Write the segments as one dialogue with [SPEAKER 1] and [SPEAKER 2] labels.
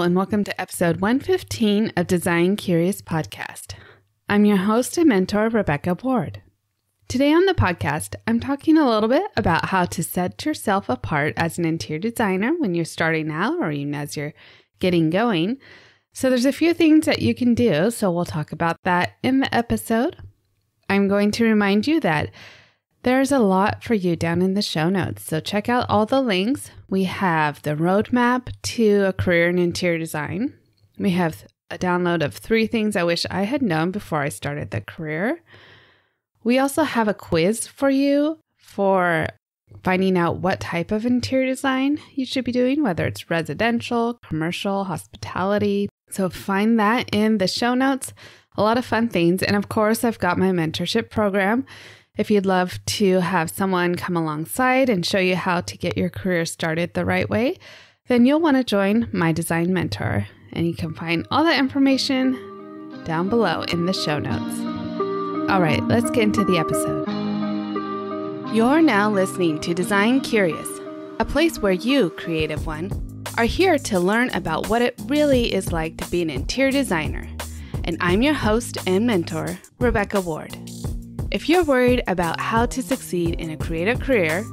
[SPEAKER 1] Hello, and welcome to episode 115 of Design Curious Podcast. I'm your host and mentor, Rebecca Ward. Today on the podcast, I'm talking a little bit about how to set yourself apart as an interior designer when you're starting out or even as you're getting going. So there's a few things that you can do, so we'll talk about that in the episode. I'm going to remind you that there's a lot for you down in the show notes, so check out all the links. We have the roadmap to a career in interior design. We have a download of 3 things I wish I had known before I started the career. We also have a quiz for you for finding out what type of interior design you should be doing, whether it's residential, commercial, hospitality. So find that in the show notes. A lot of fun things. And of course, I've got my mentorship program. If you'd love to have someone come alongside and show you how to get your career started the right way, then you'll want to join my design mentor. And you can find all that information down below in the show notes. All right, let's get into the episode. You're now listening to Design Curious, a place where you, creative one, are here to learn about what it really is like to be an interior designer. And I'm your host and mentor, Rebecca Ward. If you're worried about how to succeed in a creative career,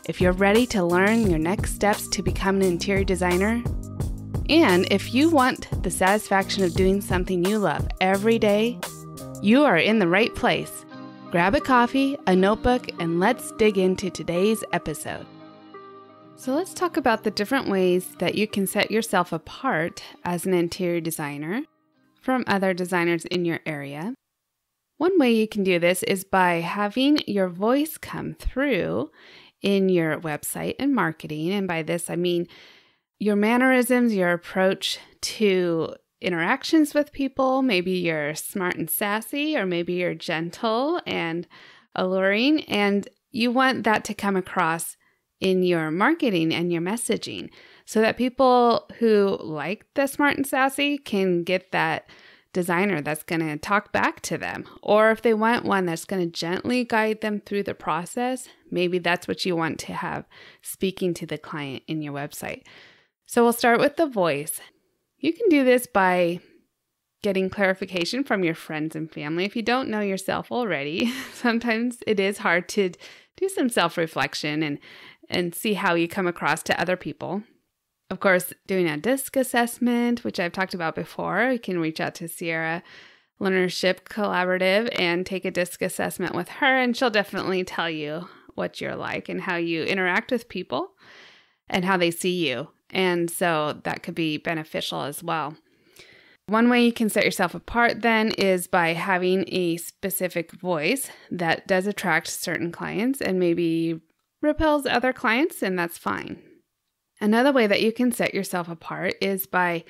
[SPEAKER 1] if you're ready to learn your next steps to become an interior designer, and if you want the satisfaction of doing something you love every day, you are in the right place. Grab a coffee, a notebook, and let's dig into today's episode. So let's talk about the different ways that you can set yourself apart as an interior designer from other designers in your area. One way you can do this is by having your voice come through in your website and marketing. And by this, I mean your mannerisms, your approach to interactions with people. Maybe you're smart and sassy, or maybe you're gentle and alluring. And you want that to come across in your marketing and your messaging so that people who like the smart and sassy can get that designer that's going to talk back to them. Or if they want one that's going to gently guide them through the process, maybe that's what you want to have speaking to the client in your website. So we'll start with the voice. You can do this by getting clarification from your friends and family. If you don't know yourself already, sometimes it is hard to do some self-reflection and see how you come across to other people. Of course, doing a DISC assessment, which I've talked about before, you can reach out to Sierra Learnership Collaborative and take a DISC assessment with her, and she'll definitely tell you what you're like and how you interact with people and how they see you. And so that could be beneficial as well. One way you can set yourself apart then is by having a specific voice that does attract certain clients and maybe repels other clients, and that's fine. Another way that you can set yourself apart is by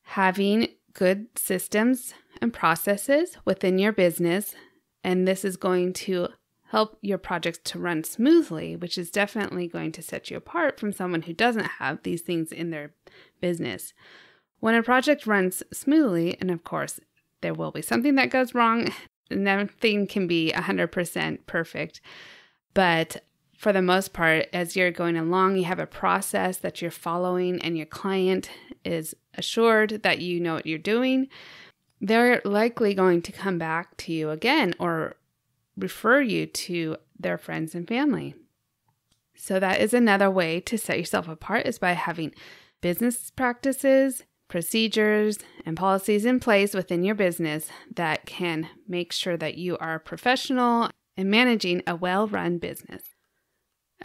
[SPEAKER 1] having good systems and processes within your business, and this is going to help your projects to run smoothly, which is definitely going to set you apart from someone who doesn't have these things in their business. When a project runs smoothly, and of course, there will be something that goes wrong, nothing can be 100% perfect, but for the most part, as you're going along, you have a process that you're following and your client is assured that you know what you're doing, they're likely going to come back to you again or refer you to their friends and family. So that is another way to set yourself apart, is by having business practices, procedures, and policies in place within your business that can make sure that you are professional and managing a well-run business.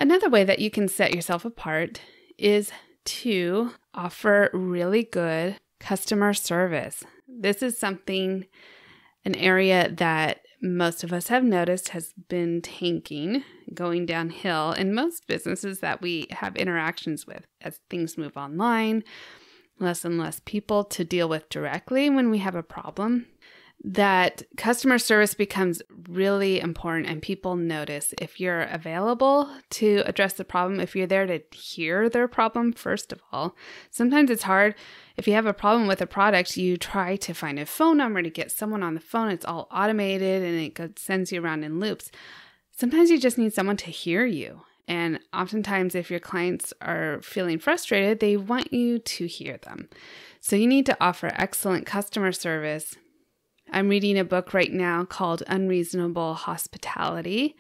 [SPEAKER 1] Another way that you can set yourself apart is to offer really good customer service. This is an area that most of us have noticed has been tanking, going downhill in most businesses that we have interactions with as things move online, less and less people to deal with directly when we have a problem. That customer service becomes really important, and people notice if you're available to address the problem, if you're there to hear their problem, first of all. Sometimes it's hard. If you have a problem with a product, you try to find a phone number to get someone on the phone. It's all automated and it sends you around in loops. Sometimes you just need someone to hear you And oftentimes, if your clients are feeling frustrated, they want you to hear them. So you need to offer excellent customer service. I'm reading a book right now called Unreasonable Hospitality,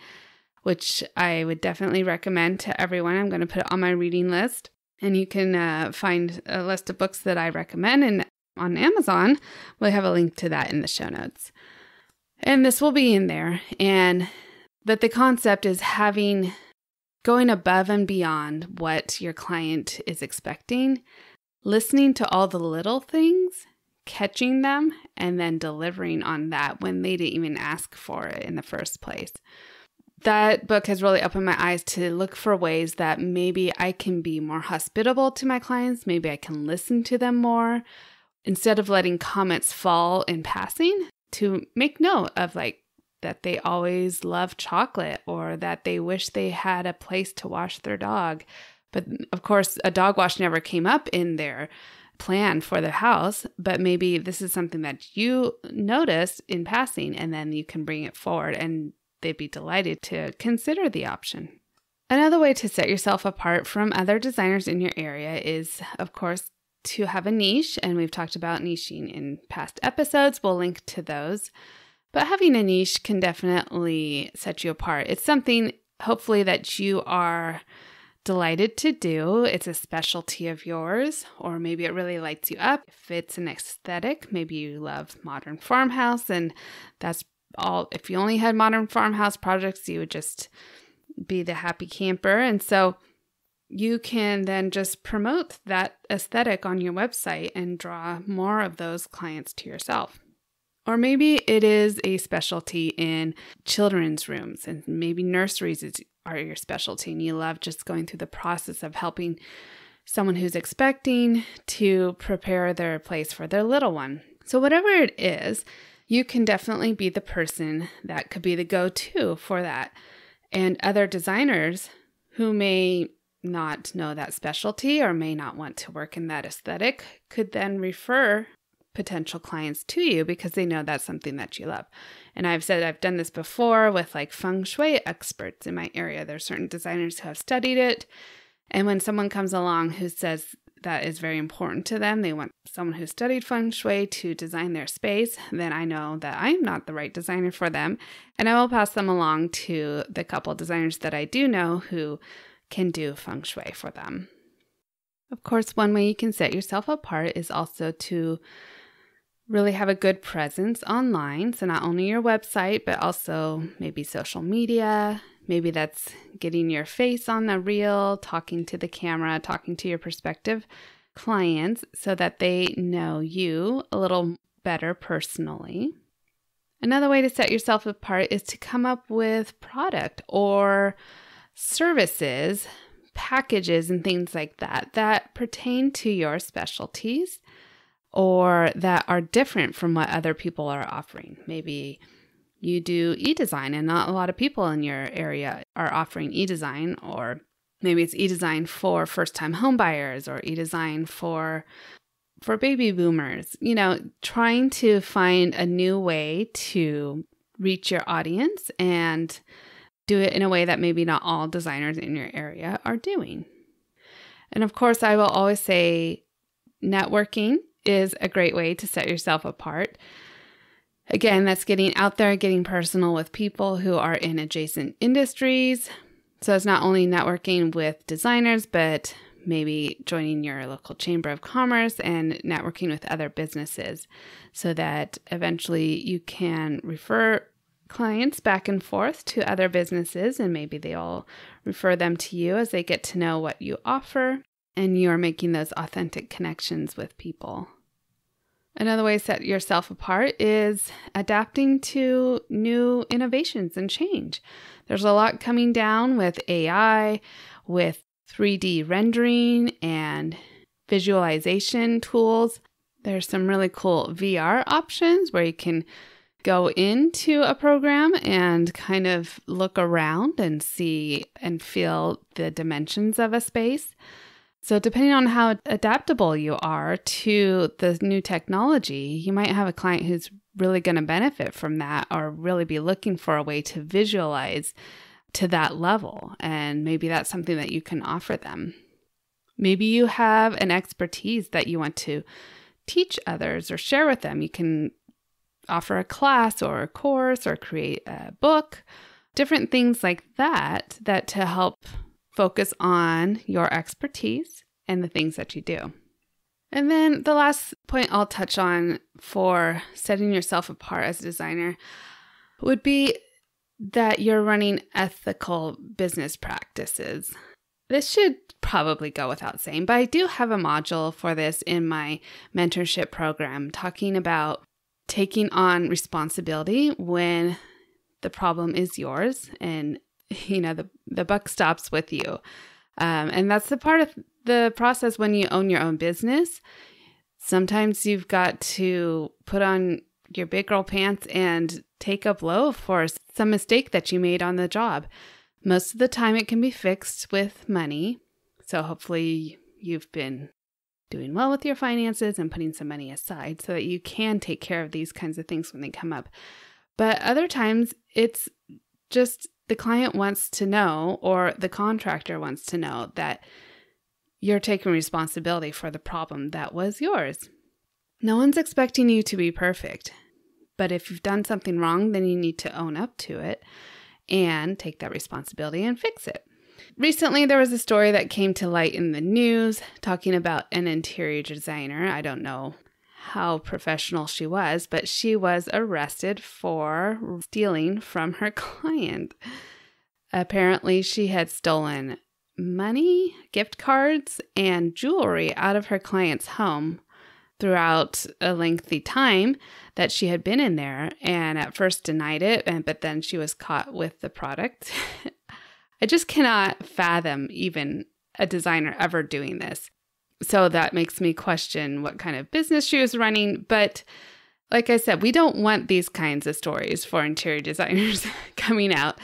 [SPEAKER 1] which I would definitely recommend to everyone. I'm going to put it on my reading list. And you can find a list of books that I recommend. And on Amazon, we'll have a link to that in the show notes. And this will be in there. But the concept is going above and beyond what your client is expecting, listening to all the little things, catching them, and then delivering on that when they didn't even ask for it in the first place. That book has really opened my eyes to look for ways that maybe I can be more hospitable to my clients. Maybe I can listen to them more instead of letting comments fall in passing, to make note of that they always love chocolate or that they wish they had a place to wash their dog. But of course, a dog wash never came up in their plan for the house, but maybe this is something that you noticed in passing, and then you can bring it forward and they'd be delighted to consider the option. Another way to set yourself apart from other designers in your area is, of course, to have a niche. And we've talked about niching in past episodes. We'll link to those. But having a niche can definitely set you apart. It's something, hopefully, that you are delighted to do. It's a specialty of yours, or maybe it really lights you up. If it's an aesthetic, maybe you love modern farmhouse, and that's all. If you only had modern farmhouse projects, you would just be the happy camper. And so you can then just promote that aesthetic on your website and draw more of those clients to yourself. Or maybe it is a specialty in children's rooms, and maybe nurseries are your specialty, and you love just going through the process of helping someone who's expecting to prepare their place for their little one. So whatever it is, you can definitely be the person that could be the go-to for that. And other designers who may not know that specialty or may not want to work in that aesthetic could then refer potential clients to you because they know that's something that you love. And I've said I've done this before with feng shui experts in my area. There's certain designers who have studied it. And when someone comes along who says that is very important to them, they want someone who studied feng shui to design their space, then I know that I'm not the right designer for them. And I will pass them along to the couple designers that I do know who can do feng shui for them. Of course, one way you can set yourself apart is also to really have a good presence online. So not only your website, but also maybe social media. Maybe that's getting your face on the reel, talking to the camera, talking to your prospective clients so that they know you a little better personally. Another way to set yourself apart is to come up with product or services, packages, and things like that pertain to your specialties or that are different from what other people are offering. Maybe you do e-design and not a lot of people in your area are offering e-design, or maybe it's e-design for first-time home buyers or e-design for baby boomers. Trying to find a new way to reach your audience and do it in a way that maybe not all designers in your area are doing. And of course, I will always say networking is a great way to set yourself apart. Again, that's getting out there, getting personal with people who are in adjacent industries. So it's not only networking with designers, but maybe joining your local chamber of commerce and networking with other businesses so that eventually you can refer clients back and forth to other businesses, and maybe they'll refer them to you as they get to know what you offer, and you're making those authentic connections with people. Another way to set yourself apart is adapting to new innovations and change. There's a lot coming down with AI, with 3D rendering and visualization tools. There's some really cool VR options where you can go into a program and kind of look around and see and feel the dimensions of a space. So depending on how adaptable you are to the new technology, you might have a client who's really going to benefit from that or really be looking for a way to visualize to that level. And maybe that's something that you can offer them. Maybe you have an expertise that you want to teach others or share with them. You can offer a class or a course or create a book, different things like that to help focus on your expertise and the things that you do. And then the last point I'll touch on for setting yourself apart as a designer would be that you're running ethical business practices. This should probably go without saying, but I do have a module for this in my mentorship program talking about taking on responsibility when the problem is yours and, the buck stops with you. And that's the part of the process when you own your own business. Sometimes you've got to put on your big girl pants and take a blow for some mistake that you made on the job. Most of the time it can be fixed with money. So hopefully you've been doing well with your finances and putting some money aside so that you can take care of these kinds of things when they come up. But other times it's just the client wants to know, or the contractor wants to know, that you're taking responsibility for the problem that was yours. No one's expecting you to be perfect, but if you've done something wrong, then you need to own up to it and take that responsibility and fix it. Recently, there was a story that came to light in the news talking about an interior designer. I don't know how professional she was, but she was arrested for stealing from her client. Apparently, she had stolen money, gift cards, and jewelry out of her client's home throughout a lengthy time that she had been in there, and at first denied it, but then she was caught with the product. I just cannot fathom even a designer ever doing this. So that makes me question what kind of business she was running. But like I said, we don't want these kinds of stories for interior designers coming out.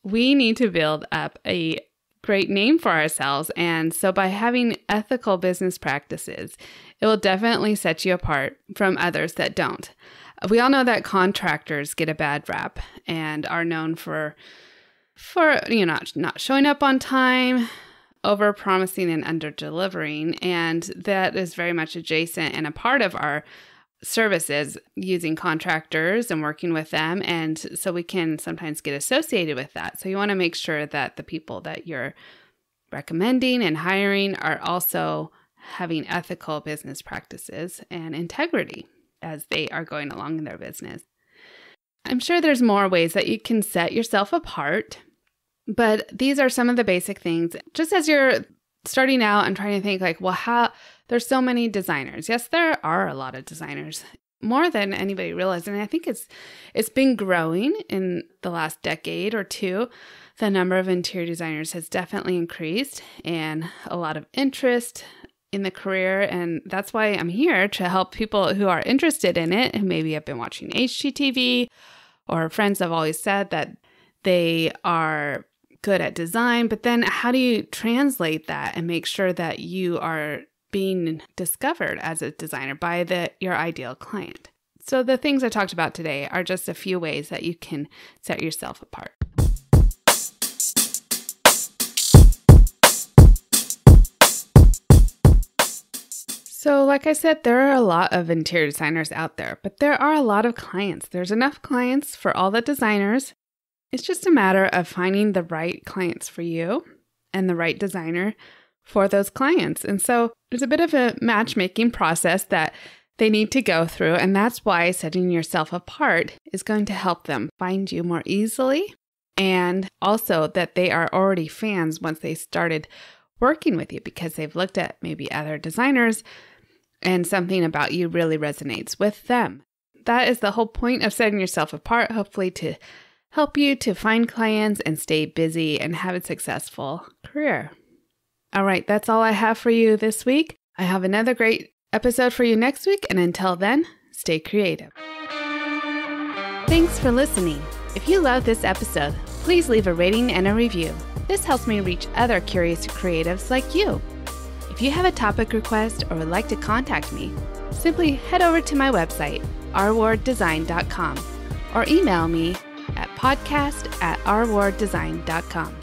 [SPEAKER 1] We need to build up a great name for ourselves. And so by having ethical business practices, it will definitely set you apart from others that don't. We all know that contractors get a bad rap and are known for not showing up on time, over promising and under delivering. And that is very much adjacent and a part of our services, using contractors and working with them. And so we can sometimes get associated with that. So you want to make sure that the people that you're recommending and hiring are also having ethical business practices and integrity as they are going along in their business. I'm sure there's more ways that you can set yourself apart, but these are some of the basic things. Just as you're starting out and trying to think there's so many designers. Yes, there are a lot of designers, more than anybody realizes. And I think it's been growing in the last decade or two. The number of interior designers has definitely increased, and a lot of interest in the career. And that's why I'm here, to help people who are interested in it and maybe have been watching HGTV, or friends have always said that they are good at design, but then how do you translate that and make sure that you are being discovered as a designer by your ideal client? So the things I talked about today are just a few ways that you can set yourself apart. So like I said, there are a lot of interior designers out there, but there are a lot of clients. There's enough clients for all the designers. It's just a matter of finding the right clients for you and the right designer for those clients. And so there's a bit of a matchmaking process that they need to go through. And that's why setting yourself apart is going to help them find you more easily. And also that they are already fans once they started working with you, because they've looked at maybe other designers and something about you really resonates with them. That is the whole point of setting yourself apart, hopefully to help you to find clients and stay busy and have a successful career. All right, that's all I have for you this week. I have another great episode for you next week, and until then, stay creative. Thanks for listening. If you love this episode, please leave a rating and a review. This helps me reach other curious creatives like you. If you have a topic request or would like to contact me, simply head over to my website, rwarddesign.com, or email me at podcast@ourwarddesign.com.